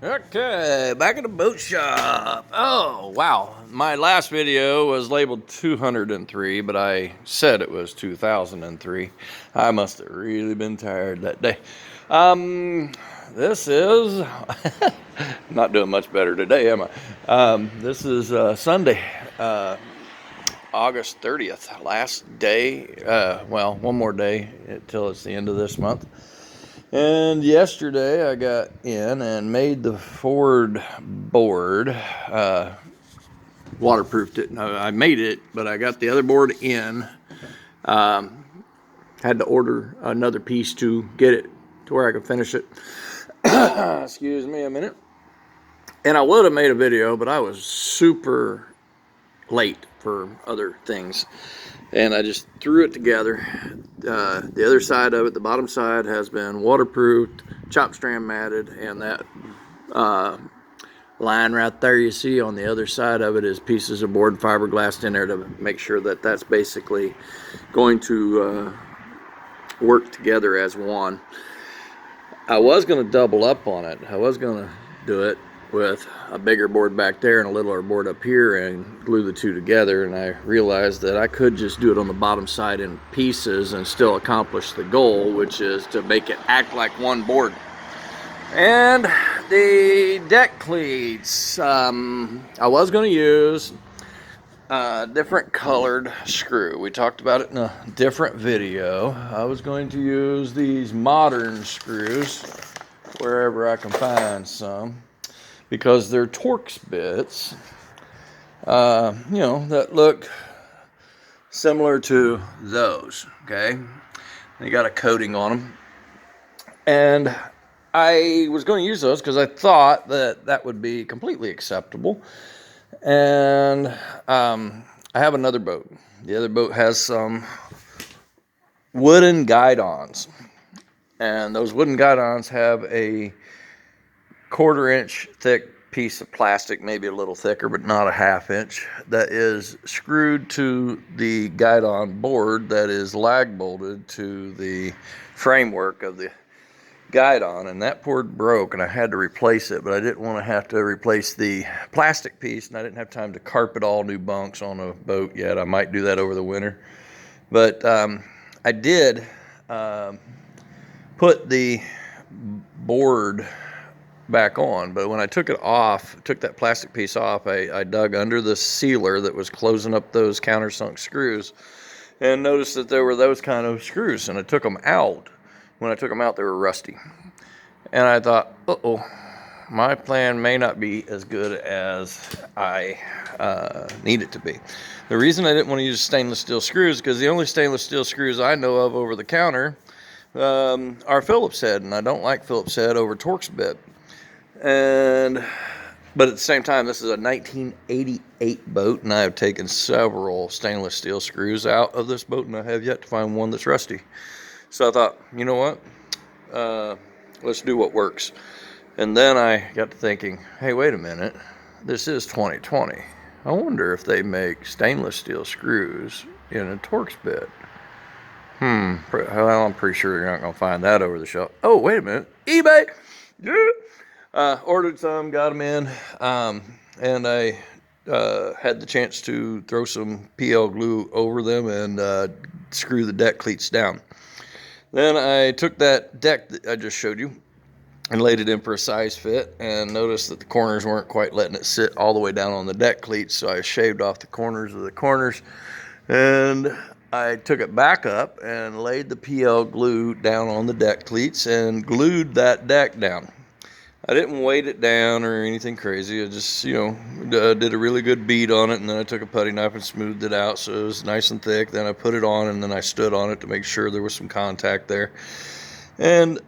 Okay, back at the boat shop. Oh, wow. My last video was labeled 203, but I said it was 2003. I must have really been tired that day. This is, not doing much better today, am I? This is Sunday, August 30th, last day. Well, one more day until it's the end of this month. And yesterday I got in and made the forward board, waterproofed it. No, I made it, but I got the other board in. Had to order another piece to get it to where I could finish it. Excuse me a minute. And I would have made a video, but I was super late for other things. And I just threw it together. The other side of it, the bottom side, has been waterproofed, chop strand matted, and that line right there you see on the other side of it is pieces of board fiberglass in there to make sure that that's basically going to work together as one. I was going to double up on it. I was going to do it with a bigger board back there and a littler board up here and glue the two together, and I realized that I could just do it on the bottom side in pieces and still accomplish the goal, which is to make it act like one board. And the deck cleats, I was going to use a different colored screw. We talked about it in a different video. I was going to use these modern screws wherever I can find some, because they're Torx bits, that look similar to those, okay? They got a coating on them. And I was going to use those because I thought that that would be completely acceptable. And I have another boat. The other boat has some wooden guide-ons. And those wooden guide-ons have a 1/4 inch thick piece of plastic, maybe a little thicker, but not a 1/2 inch, that is screwed to the guide-on board that is lag bolted to the framework of the guide-on. And that board broke and I had to replace it, but I didn't want to have to replace the plastic piece, and I didn't have time to carpet all new bunks on a boat yet. I might do that over the winter, but I did put the board back on, but when I took it off, took that plastic piece off, I dug under the sealer that was closing up those countersunk screws and noticed that there were those kind of screws, and I took them out. When I took them out, they were rusty, and I thought, uh-oh, my plan may not be as good as I need it to be. The reason I didn't want to use stainless steel screws is because the only stainless steel screws I know of over the counter are Phillips head, and I don't like Phillips head over Torx bit. But at the same time, this is a 1988 boat, and I have taken several stainless steel screws out of this boat, and I have yet to find one that's rusty. So I thought, you know what, let's do what works. And then I got to thinking, hey, wait a minute, this is 2020. I wonder if they make stainless steel screws in a Torx bit. Well, I'm pretty sure you're not going to find that over the shelf. Oh, wait a minute, eBay. Yeah. Ordered some, got them in, and I had the chance to throw some PL glue over them and screw the deck cleats down. Then I took that deck that I just showed you and laid it in for a size fit, and noticed that the corners weren't quite letting it sit all the way down on the deck cleats, so I shaved off the corners of the corners, and I took it back up and laid the PL glue down on the deck cleats and glued that deck down. I didn't weight it down or anything crazy. I just, did a really good beat on it, and then I took a putty knife and smoothed it out so it was nice and thick. Then I put it on, and then I stood on it to make sure there was some contact there. And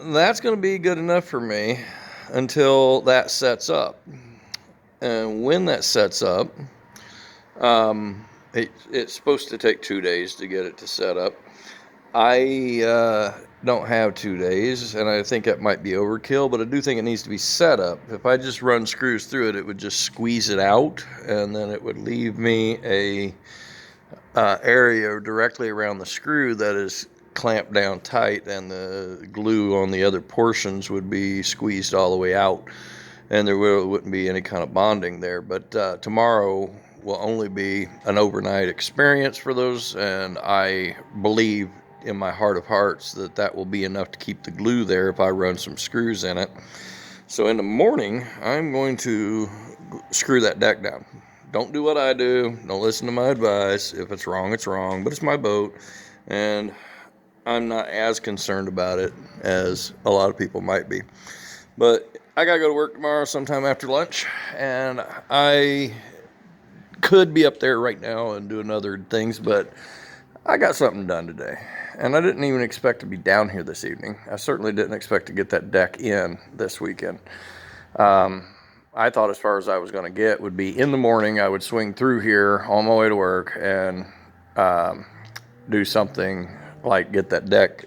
that's going to be good enough for me until that sets up. And when that sets up, it's supposed to take 2 days to get it to set up. I don't have 2 days, and I think that might be overkill, but I do think it needs to be set up. If I just run screws through it, it would just squeeze it out, and then it would leave me a area directly around the screw that is clamped down tight, and the glue on the other portions would be squeezed all the way out, and there wouldn't be any kind of bonding there. But tomorrow will only be an overnight experience for those, and I believe in my heart of hearts that that will be enough to keep the glue there if I run some screws in it. So in the morning, I'm going to screw that deck down. Don't do what I do. Don't listen to my advice. If it's wrong, it's wrong. But it's my boat, and I'm not as concerned about it as a lot of people might be. But I got to go to work tomorrow sometime after lunch, and I could be up there right now and doing other things, but I got something done today. And I didn't even expect to be down here this evening. I certainly didn't expect to get that deck in this weekend. I thought as far as I was going to get would be in the morning. I would swing through here on my way to work and do something like get that deck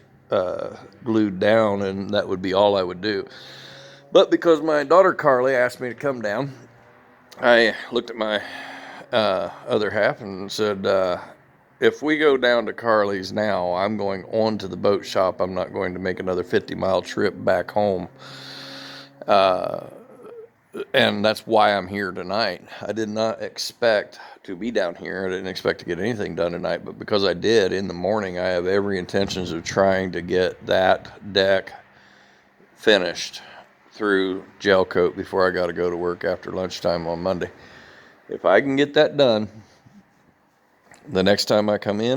glued down, and that would be all I would do. But because my daughter Carly asked me to come down, I looked at my other half and said, if we go down to Carly's now, I'm going on to the boat shop. I'm not going to make another 50-mile trip back home. And that's why I'm here tonight. I did not expect to be down here. I didn't expect to get anything done tonight, but because I did in the morning, I have every intentions of trying to get that deck finished through gel coat before I got to go to work after lunchtime on Monday. If I can get that done, the next time I come in,